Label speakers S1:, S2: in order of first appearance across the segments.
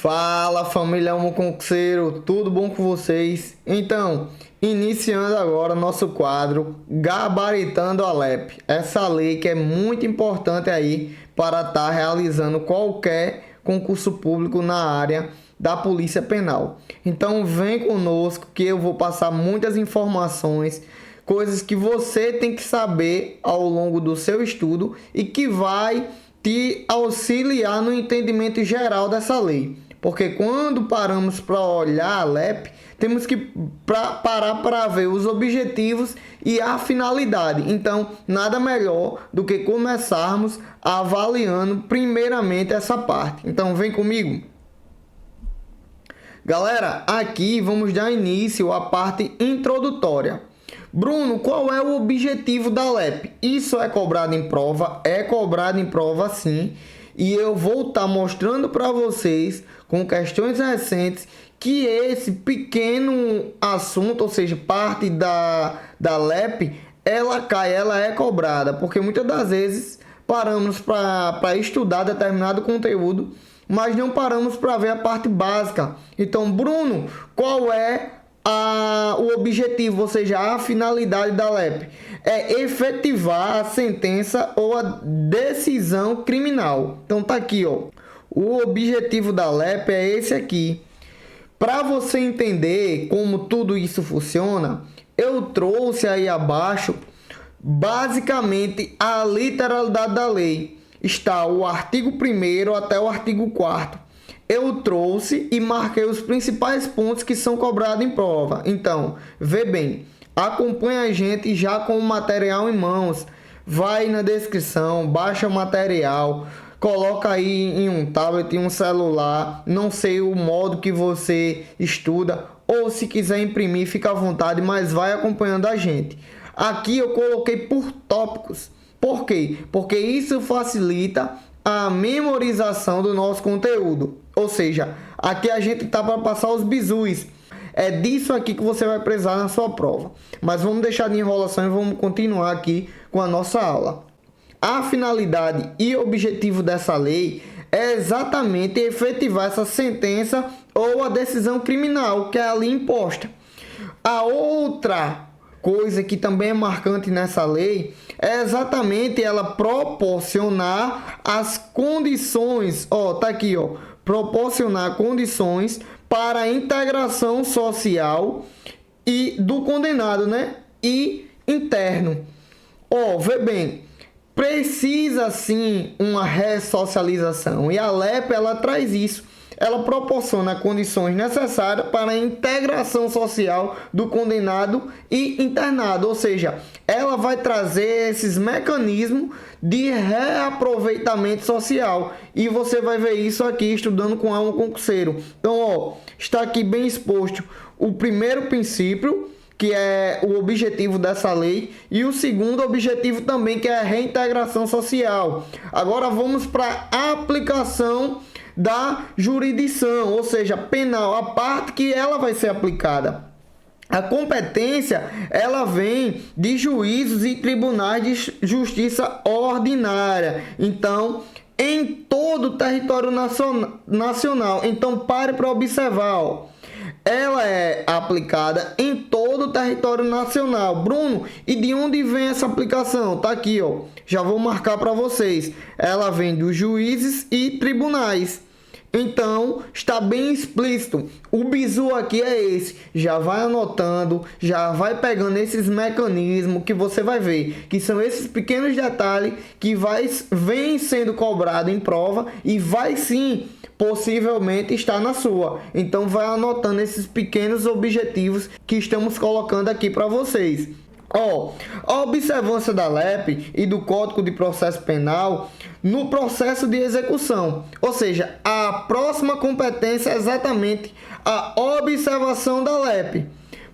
S1: Fala, família Homo Concurseiro, tudo bom com vocês? Então, iniciando agora nosso quadro Gabaritando a LEP, essa lei que é muito importante aí para estar realizando qualquer concurso público na área da Polícia Penal. Então, vem conosco que eu vou passar muitas informações, coisas que você tem que saber ao longo do seu estudo e que vai te auxiliar no entendimento geral dessa lei. Porque quando paramos para olhar a LEP, temos que parar para ver os objetivos e a finalidade. Então, nada melhor do que começarmos avaliando primeiramente essa parte. Então, vem comigo. Galera, aqui vamos dar início à parte introdutória. Bruno, qual é o objetivo da LEP? Isso é cobrado em prova? É cobrado em prova, sim. E eu vou estar mostrando para vocês, com questões recentes, que esse pequeno assunto, ou seja, parte da LEP, ela é cobrada. Porque muitas das vezes paramos para estudar determinado conteúdo, mas não paramos para ver a parte básica. Então, Bruno, qual é o objetivo, ou seja, a finalidade da LEP? É efetivar a sentença ou a decisão criminal. Então tá aqui, ó. O objetivo da LEP é esse aqui. Para você entender como tudo isso funciona, eu trouxe aí abaixo basicamente a literalidade da lei. Está o artigo 1º até o artigo 4º. Eu trouxe e marquei os principais pontos que são cobrados em prova. Então, vê bem, acompanha a gente já com o material em mãos. Vai na descrição, baixa o material, coloca aí em um tablet, em um celular, não sei o modo que você estuda, ou se quiser imprimir, fica à vontade, mas vai acompanhando a gente. Aqui eu coloquei por tópicos. Por quê? Porque isso facilita a memorização do nosso conteúdo. Ou seja, aqui a gente tá para passar os bizus. É disso aqui que você vai precisar na sua prova. Mas vamos deixar de enrolação e vamos continuar aqui com a nossa aula. A finalidade e objetivo dessa lei é exatamente efetivar essa sentença ou a decisão criminal que é ali imposta. A outra coisa que também é marcante nessa lei é exatamente ela proporcionar as condições, tá aqui, proporcionar condições para a integração social e do condenado, né? E interno. Vê bem, precisa sim uma ressocialização e a LEP ela traz isso. Ela proporciona condições necessárias para a integração social do condenado e internado, ou seja, ela vai trazer esses mecanismos de reaproveitamento social e você vai ver isso aqui estudando com Homo Concurseiro. Então, está aqui bem exposto o primeiro princípio, que é o objetivo dessa lei, e o segundo objetivo também, que é a reintegração social. Agora vamos para a aplicação da jurisdição, ou seja, penal, a parte que ela vai ser aplicada. A competência, ela vem de juízos e tribunais de justiça ordinária. Então, em todo o território nacional. Então, pare para observar, ela é aplicada em todo o território nacional. Bruno, e de onde vem essa aplicação? Tá aqui, já vou marcar para vocês. Ela vem dos juízes e tribunais. Então, está bem explícito. O bizu aqui é esse. Já vai anotando, já vai pegando esses mecanismos que você vai ver, que são esses pequenos detalhes que vem sendo cobrado em prova e vai sim, possivelmente, estar na sua. Então, vai anotando esses pequenos objetivos que estamos colocando aqui para vocês. A observância da LEP e do Código de Processo Penal no processo de execução. Ou seja, a próxima competência é exatamente a observação da LEP.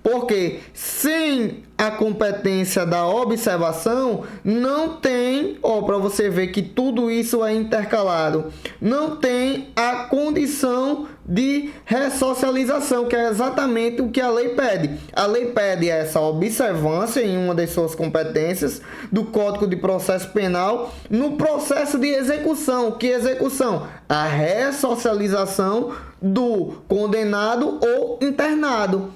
S1: Porque sem a competência da observação, não tem, para você ver que tudo isso é intercalado, não tem a condição de ressocialização, que é exatamente o que a lei pede. A lei pede essa observância em uma das suas competências do Código de Processo Penal no processo de execução. Que execução? A ressocialização do condenado ou internado.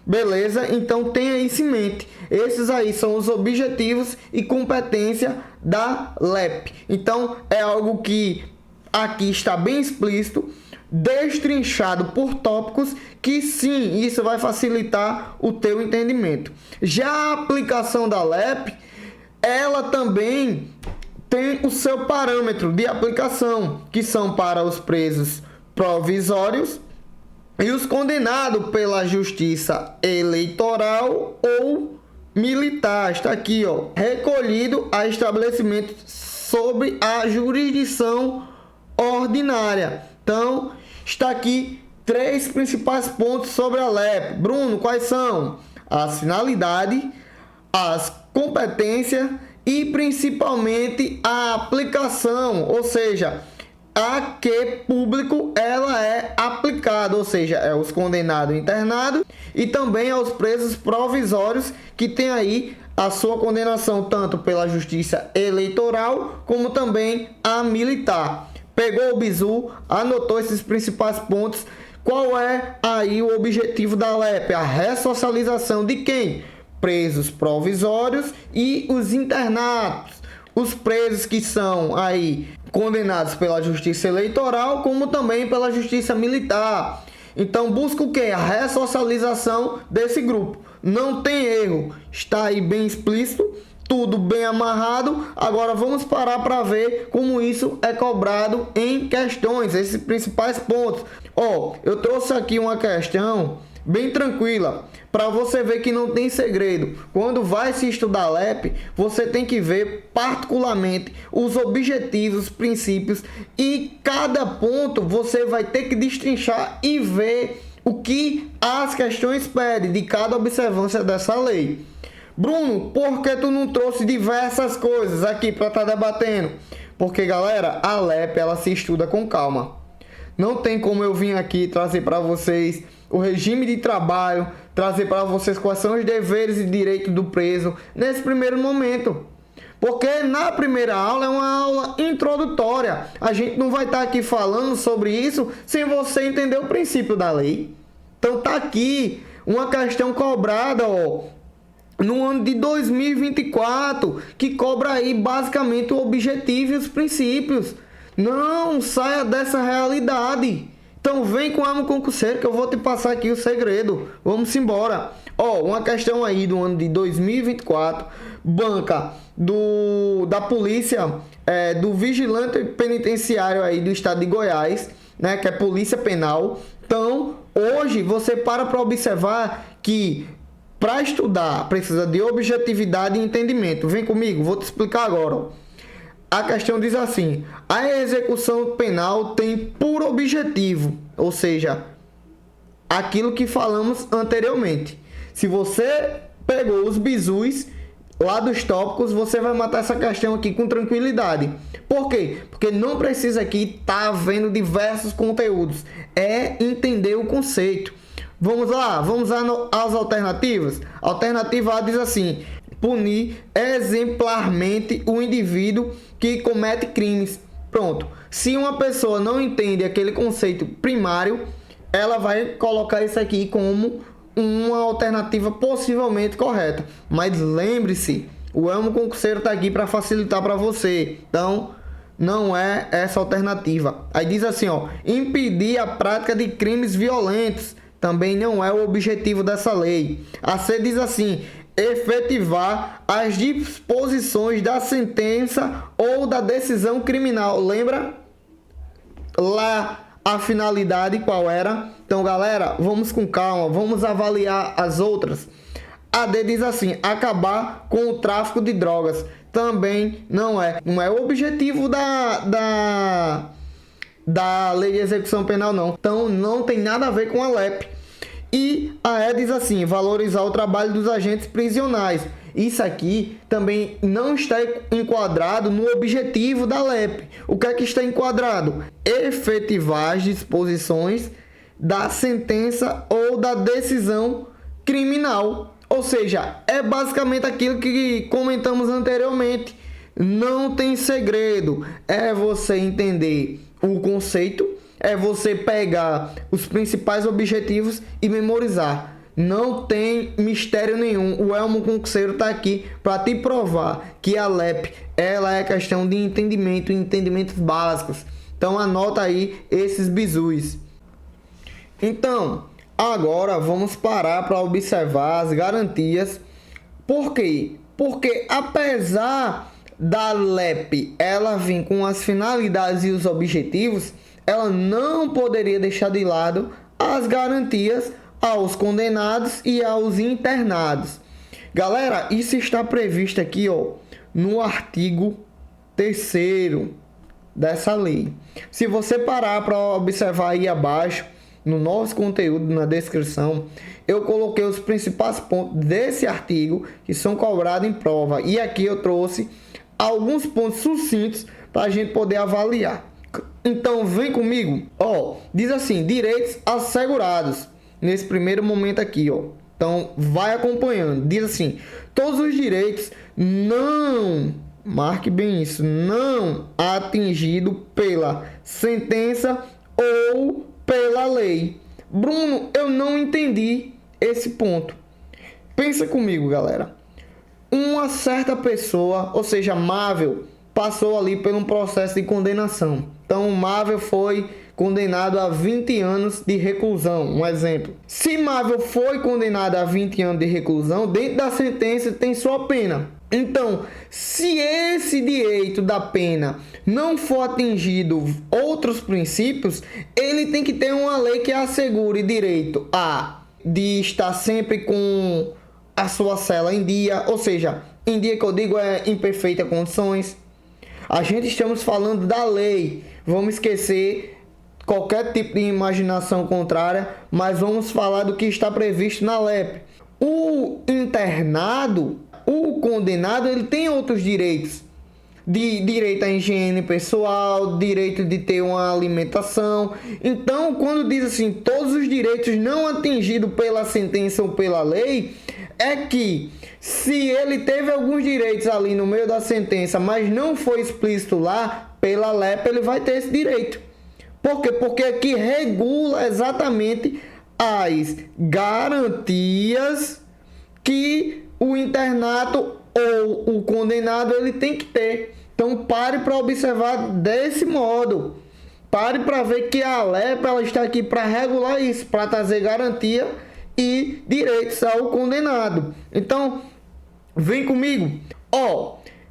S1: Beleza? Então tenha isso em mente. Esses aí são os objetivos e competência da LEP. Então é algo que aqui está bem explícito, destrinchado por tópicos, que sim, isso vai facilitar o teu entendimento. Já a aplicação da LEP, ela também tem o seu parâmetro de aplicação, que são para os presos provisórios e os condenados pela justiça eleitoral ou militar. Está aqui, recolhido a estabelecimento sob a jurisdição ordinária. Então, está aqui 3 principais pontos sobre a LEP. Bruno, quais são? As finalidades, as competências e principalmente a aplicação, ou seja, a que público ela é aplicada, ou seja, é os condenados internados e também aos presos provisórios que tem aí a sua condenação tanto pela justiça eleitoral como também a militar. Pegou o bizu, anotou esses principais pontos. Qual é aí o objetivo da LEP? A ressocialização de quem? Presos provisórios e os internados. Os presos que são aí condenados pela justiça eleitoral, como também pela justiça militar. Então busca o que? A ressocialização desse grupo. Não tem erro, está aí bem explícito, tudo bem amarrado. Agora vamos parar para ver como isso é cobrado em questões, esses principais pontos. Eu trouxe aqui uma questão bem tranquila, para você ver que não tem segredo. Quando vai se estudar LEP, você tem que ver particularmente os objetivos, os princípios, e cada ponto você vai ter que destrinchar e ver o que as questões pedem de cada observância dessa lei. Bruno, por que tu não trouxe diversas coisas aqui para estar debatendo? Porque, galera, a LEP ela se estuda com calma. Não tem como eu vir aqui trazer para vocês o regime de trabalho, trazer para vocês quais são os deveres e direitos do preso nesse primeiro momento. Porque na primeira aula é uma aula introdutória. A gente não vai estar aqui falando sobre isso sem você entender o princípio da lei. Então tá aqui uma questão cobrada, no ano de 2024, que cobra aí basicamente o objetivo e os princípios. Não saia dessa realidade. Então vem com a alma concurseiro que eu vou te passar aqui o segredo. Vamos embora. Uma questão aí do ano de 2024, banca da polícia, do vigilante penitenciário aí do estado de Goiás, né, que é polícia penal. Então, hoje você para observar que para estudar precisa de objetividade e entendimento. Vem comigo, vou te explicar agora. A questão diz assim: a execução penal tem por objetivo, ou seja, aquilo que falamos anteriormente. Se você pegou os bizus lá dos tópicos, você vai matar essa questão aqui com tranquilidade. Por quê? Porque não precisa aqui estar vendo diversos conteúdos. É entender o conceito. Vamos lá, vamos às alternativas. A alternativa A diz assim: punir exemplarmente o indivíduo que comete crimes. Pronto. Se uma pessoa não entende aquele conceito primário, ela vai colocar isso aqui como uma alternativa possivelmente correta. Mas lembre-se, o Elmo Concurseiro está aqui para facilitar para você. Então, não é essa alternativa. Aí diz assim, impedir a prática de crimes violentos. Também não é o objetivo dessa lei. A C diz assim: efetivar as disposições da sentença ou da decisão criminal. Lembra lá a finalidade qual era? Então, galera, vamos com calma, vamos avaliar as outras. A D diz assim: acabar com o tráfico de drogas. Também não é o objetivo da lei de execução penal, não. Então, não tem nada a ver com a LEP. E a E diz assim, valorizar o trabalho dos agentes prisionais. Isso aqui também não está enquadrado no objetivo da LEP. O que é que está enquadrado? Efetivar as disposições da sentença ou da decisão criminal. Ou seja, é basicamente aquilo que comentamos anteriormente. Não tem segredo. É você entender o conceito, é você pegar os principais objetivos e memorizar. Não tem mistério nenhum. O Elmo Concurseiro está aqui para te provar que a LEP ela é questão de entendimento, entendimentos básicos. Então anota aí esses bizus. Então, agora vamos parar para observar as garantias. Por quê? Porque apesar da LEP ela vir com as finalidades e os objetivos, ela não poderia deixar de lado as garantias aos condenados e aos internados. Galera, isso está previsto aqui, ó, no artigo 3º dessa lei. Se você parar para observar aí abaixo, no nosso conteúdo, na descrição, eu coloquei os principais pontos desse artigo que são cobrados em prova. E aqui eu trouxe alguns pontos sucintos para a gente poder avaliar. Então, vem comigo. Ó, diz assim, direitos assegurados. Nesse primeiro momento aqui, ó. Então, vai acompanhando. Diz assim, todos os direitos não, marque bem isso, não atingido pela sentença ou pela lei. Bruno, eu não entendi esse ponto. Pensa comigo, galera. Uma certa pessoa, ou seja, Marvel, passou ali por um processo de condenação. Então, Marvel foi condenado a 20 anos de reclusão, um exemplo. Se Marvel foi condenado a 20 anos de reclusão, dentro da sentença tem sua pena. Então, se esse direito da pena não for atingido outros princípios, ele tem que ter uma lei que assegure direito de estar sempre com a sua cela em dia, ou seja, em dia que eu digo é em perfeitas condições. A gente estamos falando da lei, vamos esquecer qualquer tipo de imaginação contrária, mas vamos falar do que está previsto na LEP. O internado, o condenado, ele tem outros direitos. Direito à higiene pessoal, direito de ter uma alimentação. Então, quando diz assim, todos os direitos não atingidos pela sentença ou pela lei, é que se ele teve alguns direitos ali no meio da sentença, mas não foi explícito lá, pela LEP ele vai ter esse direito. Por quê? Porque aqui regula exatamente as garantias que o internato ou o condenado ele tem que ter. Então pare para observar desse modo. Pare para ver que a LEP ela está aqui para regular isso, para trazer garantia e direitos ao condenado. Então, vem comigo.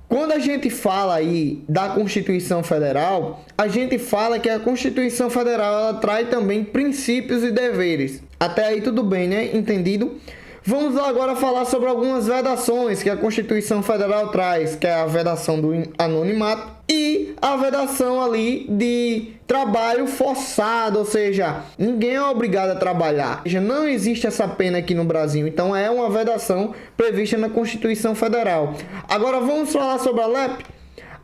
S1: Quando a gente fala aí da Constituição Federal, a gente fala que a Constituição Federal ela traz também princípios e deveres. Até aí tudo bem, né? Entendido? Vamos agora falar sobre algumas vedações que a Constituição Federal traz, que é a vedação do anonimato e a vedação ali de trabalho forçado, ou seja, ninguém é obrigado a trabalhar. Já não existe essa pena aqui no Brasil, então é uma vedação prevista na Constituição Federal. Agora vamos falar sobre a LEP.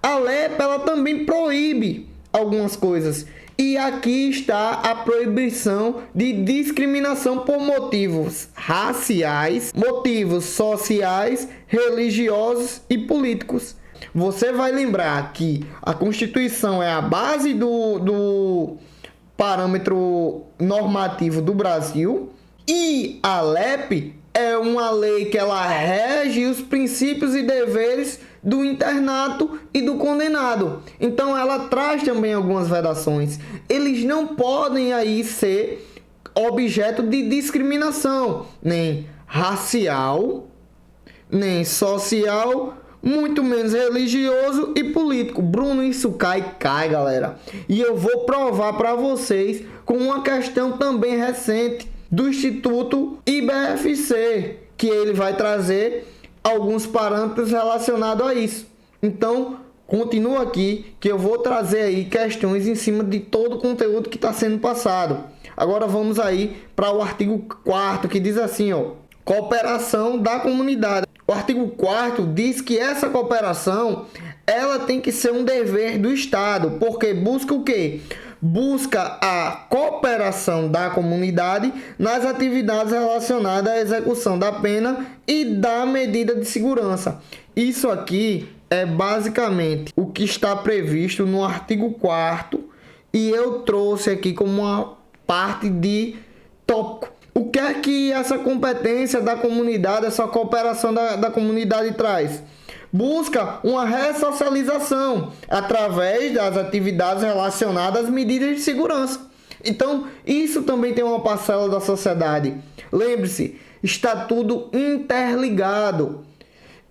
S1: A LEP ela também proíbe algumas coisas. E aqui está a proibição de discriminação por motivos raciais, motivos sociais, religiosos e políticos. Você vai lembrar que a Constituição é a base do parâmetro normativo do Brasil e a LEP é uma lei que ela rege os princípios e deveres do internato e do condenado. Então ela traz também algumas vedações. Eles não podem aí ser objeto de discriminação, nem racial, nem social, muito menos religioso e político. Bruno, isso cai, galera. E eu vou provar para vocês com uma questão também recente do Instituto IBFC, que ele vai trazer alguns parâmetros relacionados a isso. Então, Continua aqui que eu vou trazer aí questões em cima de todo o conteúdo que está sendo passado. Agora vamos aí para o artigo 4º, que diz assim, ó, cooperação da comunidade. O artigo 4º diz que essa cooperação, ela tem que ser um dever do Estado, porque busca o quê? Busca a cooperação da comunidade nas atividades relacionadas à execução da pena e da medida de segurança. Isso aqui é basicamente o que está previsto no artigo 4º e eu trouxe aqui como uma parte de tópico. O que é que essa competência da comunidade, essa cooperação da comunidade traz? Busca uma ressocialização através das atividades relacionadas às medidas de segurança. Então, isso também tem uma parcela da sociedade. Lembre-se, está tudo interligado.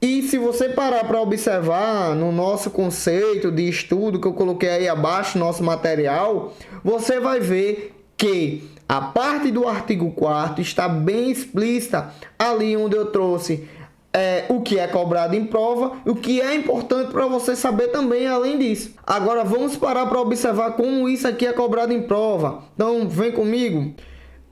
S1: E se você parar para observar no nosso conceito de estudo que eu coloquei aí abaixo, nosso material, você vai ver que a parte do artigo 4º está bem explícita ali onde eu trouxe o que é cobrado em prova, o que é importante para você saber também além disso. Agora vamos parar para observar como isso aqui é cobrado em prova. Então vem comigo.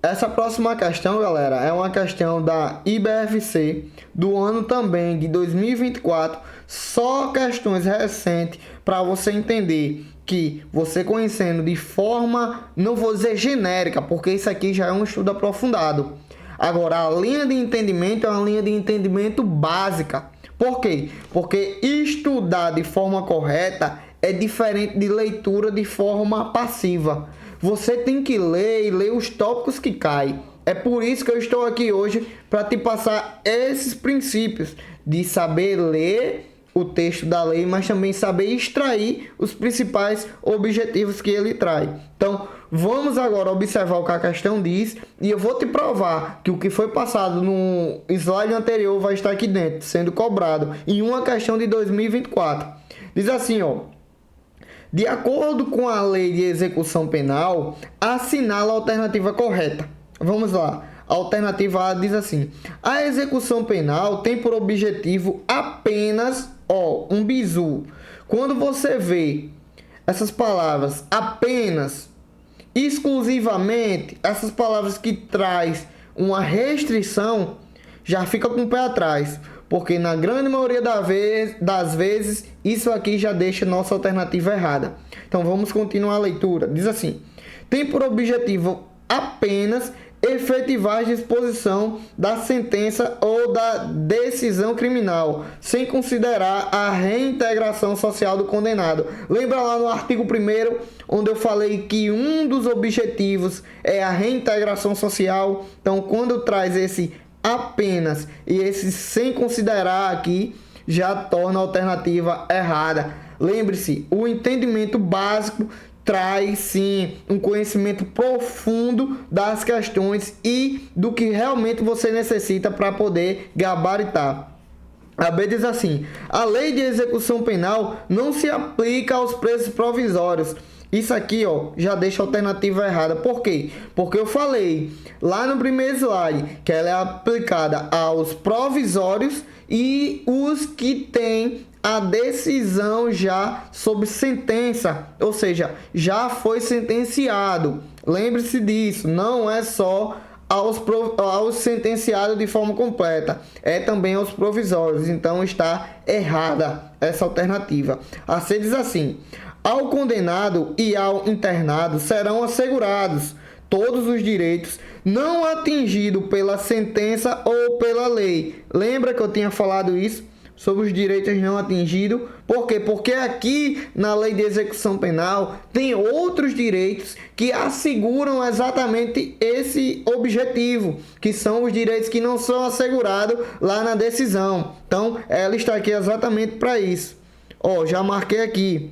S1: Essa próxima questão, galera, é uma questão da IBFC do ano também de 2024, só questões recentes para você entender que você conhecendo de forma, não vou dizer genérica, porque isso aqui já é um estudo aprofundado. Agora, a linha de entendimento é uma linha de entendimento básica. Por quê? Porque estudar de forma correta é diferente de leitura de forma passiva. Você tem que ler e ler os tópicos que caem. É por isso que eu estou aqui hoje para te passar esses princípios de saber ler o texto da lei, mas também saber extrair os principais objetivos que ele traz. Então, vamos agora observar o que a questão diz e eu vou te provar que o que foi passado no slide anterior vai estar aqui dentro, sendo cobrado em uma questão de 2024. Diz assim, ó: de acordo com a lei de execução penal, assinala a alternativa correta. Vamos lá. A alternativa A diz assim: a execução penal tem por objetivo apenas, um bizu. Quando você vê essas palavras apenas, exclusivamente, essas palavras que traz uma restrição, já fica com o pé atrás. Porque na grande maioria das vezes, isso aqui já deixa nossa alternativa errada. Então vamos continuar a leitura. Diz assim: tem por objetivo apenas efetivar a disposição da sentença ou da decisão criminal, sem considerar a reintegração social do condenado. Lembra lá no artigo 1º, onde eu falei que um dos objetivos é a reintegração social? Então, quando traz esse apenas e esse sem considerar aqui, já torna a alternativa errada. Lembre-se, o entendimento básico traz sim um conhecimento profundo das questões e do que realmente você necessita para poder gabaritar. A B diz assim: a lei de execução penal não se aplica aos presos provisórios. Isso aqui, já deixa a alternativa errada. Por quê? Porque eu falei lá no primeiro slide que ela é aplicada aos provisórios e os que têm a decisão já sob sentença, ou seja, já foi sentenciado. Lembre-se disso, não é só aos sentenciados de forma completa, é também aos provisórios. Então está errada essa alternativa. A C diz assim: ao condenado e ao internado serão assegurados todos os direitos não atingidos pela sentença ou pela lei. Lembra que eu tinha falado isso sobre os direitos não atingidos? Por quê? Porque aqui na lei de execução penal tem outros direitos que asseguram exatamente esse objetivo, que são os direitos que não são assegurados lá na decisão. Então, ela está aqui exatamente para isso. Já marquei aqui: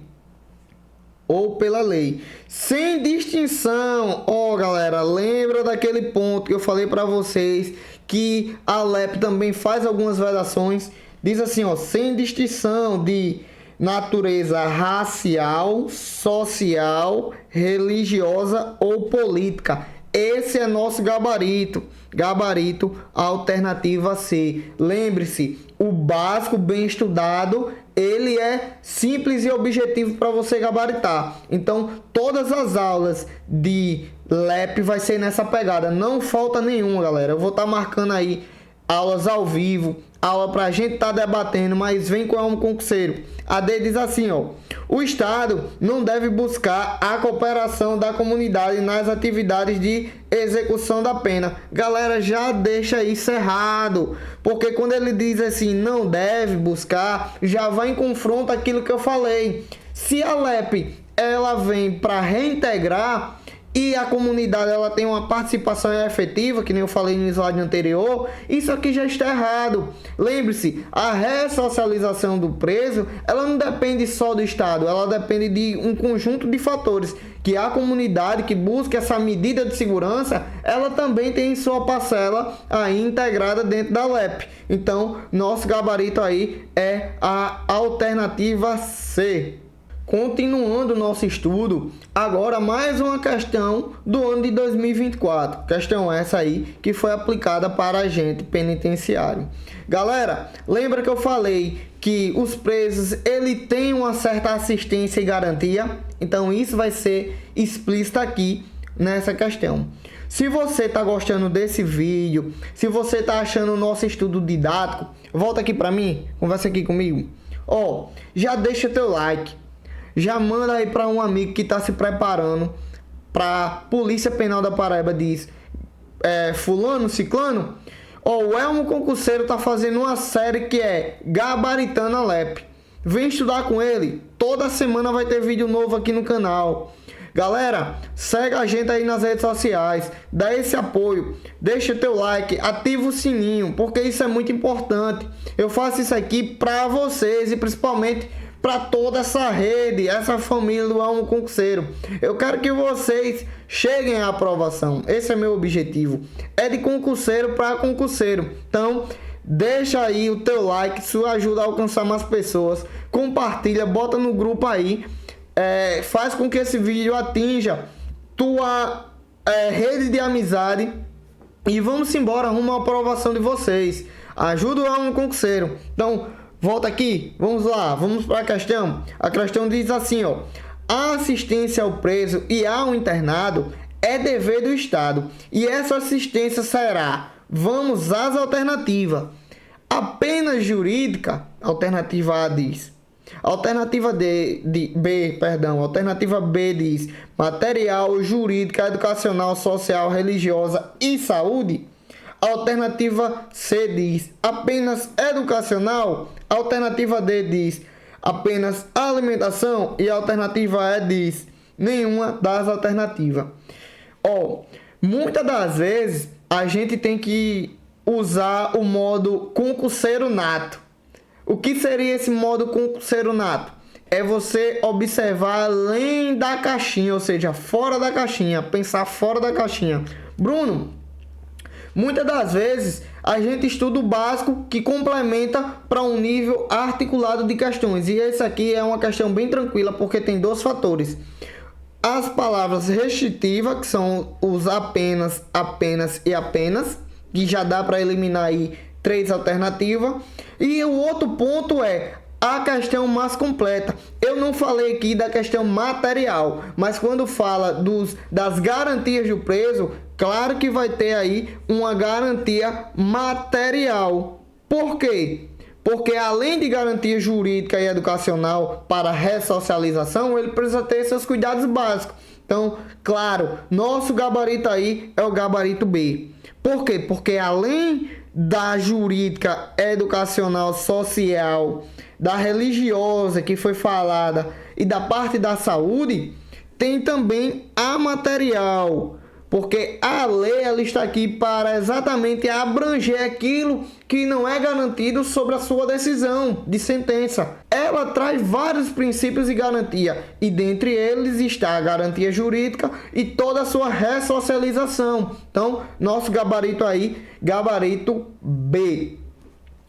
S1: ou pela lei, sem distinção. Galera, lembra daquele ponto que eu falei para vocês que a LEP também faz algumas vedações? Diz assim, sem distinção de natureza racial, social, religiosa ou política. Esse é nosso gabarito. Gabarito alternativa C. Lembre-se, o básico bem estudado ele é simples e objetivo para você gabaritar. Então, todas as aulas de LEP vai ser nessa pegada. Não falta nenhuma, galera. Eu vou estar marcando aí aulas ao vivo, aula para a gente estar debatendo, mas vem com um concurseiro. A D diz assim, ó: o Estado não deve buscar a cooperação da comunidade nas atividades de execução da pena. Galera, já deixa isso errado, porque quando ele diz assim, não deve buscar, já vai em confronto aquilo que eu falei. Se a LEP ela vem para reintegrar e a comunidade ela tem uma participação efetiva, que nem eu falei no slide anterior, isso aqui já está errado. Lembre-se, a ressocialização do preso, ela não depende só do Estado, ela depende de um conjunto de fatores, que a comunidade que busca essa medida de segurança, ela também tem sua parcela aí integrada dentro da LEP. Então, nosso gabarito aí é a alternativa C. Continuando o nosso estudo, agora mais uma questão do ano de 2024. Questão essa aí que foi aplicada para agente penitenciário. Galera, lembra que eu falei que os presos ele tem uma certa assistência e garantia? Então isso vai ser explícito aqui nessa questão. Se você está gostando desse vídeo, se você está achando o nosso estudo didático, volta aqui para mim, conversa aqui comigo. Ó, já deixa teu like. Já manda aí para um amigo que está se preparando para Polícia Penal da Paraíba, diz fulano, ciclano. O Elmo Concurseiro está fazendo uma série que é Gabaritando a LEP. Vem estudar com ele. Toda semana vai ter vídeo novo aqui no canal. Galera, segue a gente aí nas redes sociais, dá esse apoio, deixa teu like, ativa o sininho, porque isso é muito importante. Eu faço isso aqui para vocês e principalmente para toda essa rede, essa família do Elmo Concurseiro. Eu quero que vocês cheguem à aprovação. Esse é meu objetivo. É de concurseiro para concurseiro. Então, deixa aí o teu like, isso ajuda a alcançar mais pessoas. Compartilha, bota no grupo aí. Faz com que esse vídeo atinja tua rede de amizade. E vamos embora rumo à aprovação de vocês. Ajuda o Elmo Concurseiro. Então, volta aqui, vamos lá, vamos para a questão. A questão diz assim, ó: a assistência ao preso e ao internado é dever do Estado. E essa assistência será, vamos às alternativas. Apenas jurídica, alternativa A diz. Alternativa alternativa B diz material, jurídica, educacional, social, religiosa e saúde. Alternativa C diz apenas educacional. Alternativa D diz apenas alimentação. E a alternativa E diz nenhuma das alternativas. Muitas das vezes a gente tem que usar o modo concurseiro nato. O que seria esse modo concurseiro nato? É você observar além da caixinha, ou seja, fora da caixinha, pensar fora da caixinha. Bruno, muitas das vezes a gente estuda o básico que complementa para um nível articulado de questões. E esse aqui é uma questão bem tranquila porque tem dois fatores. As palavras restritivas, que são os apenas, apenas e apenas, que já dá para eliminar aí 3 alternativas. E o outro ponto é a questão mais completa. Eu não falei aqui da questão material, mas quando fala das garantias do preso, claro que vai ter aí uma garantia material. Por quê? Porque além de garantia jurídica e educacional para ressocialização, ele precisa ter seus cuidados básicos. Então, claro, nosso gabarito aí é o gabarito B. Por quê? Porque além da jurídica, educacional, social, da religiosa que foi falada e da parte da saúde, tem também a material, porque a lei ela está aqui para exatamente abranger aquilo que não é garantido sobre a sua decisão de sentença. Ela traz vários princípios de garantia e dentre eles está a garantia jurídica e toda a sua ressocialização. Então, nosso gabarito aí, gabarito B.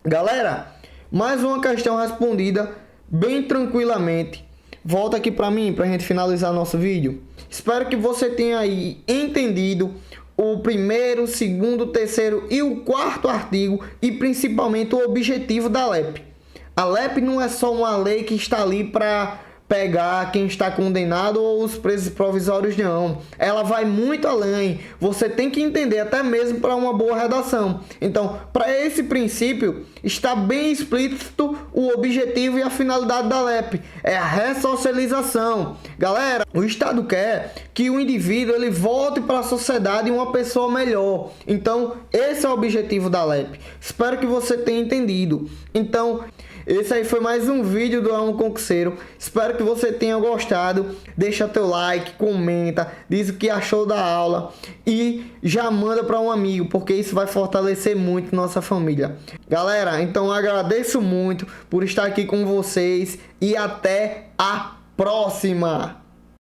S1: Galera, mais uma questão respondida bem tranquilamente. Volta aqui para mim, para a gente finalizar nosso vídeo. Espero que você tenha aí entendido o primeiro, segundo, terceiro e o quarto artigo e principalmente o objetivo da LEP. A LEP não é só uma lei que está ali para pegar quem está condenado ou os presos provisórios, não. Ela vai muito além. Você tem que entender até mesmo para uma boa redação. Então, para esse princípio, está bem explícito o objetivo e a finalidade da LEP. É a ressocialização. Galera, o Estado quer que o indivíduo ele volte para a sociedade uma pessoa melhor. Então, esse é o objetivo da LEP. Espero que você tenha entendido. Então, esse aí foi mais um vídeo do Aluno Concurseiro. Espero que você tenha gostado. Deixa teu like, comenta, diz o que achou da aula e já manda para um amigo, porque isso vai fortalecer muito nossa família. Galera, então agradeço muito por estar aqui com vocês e até a próxima!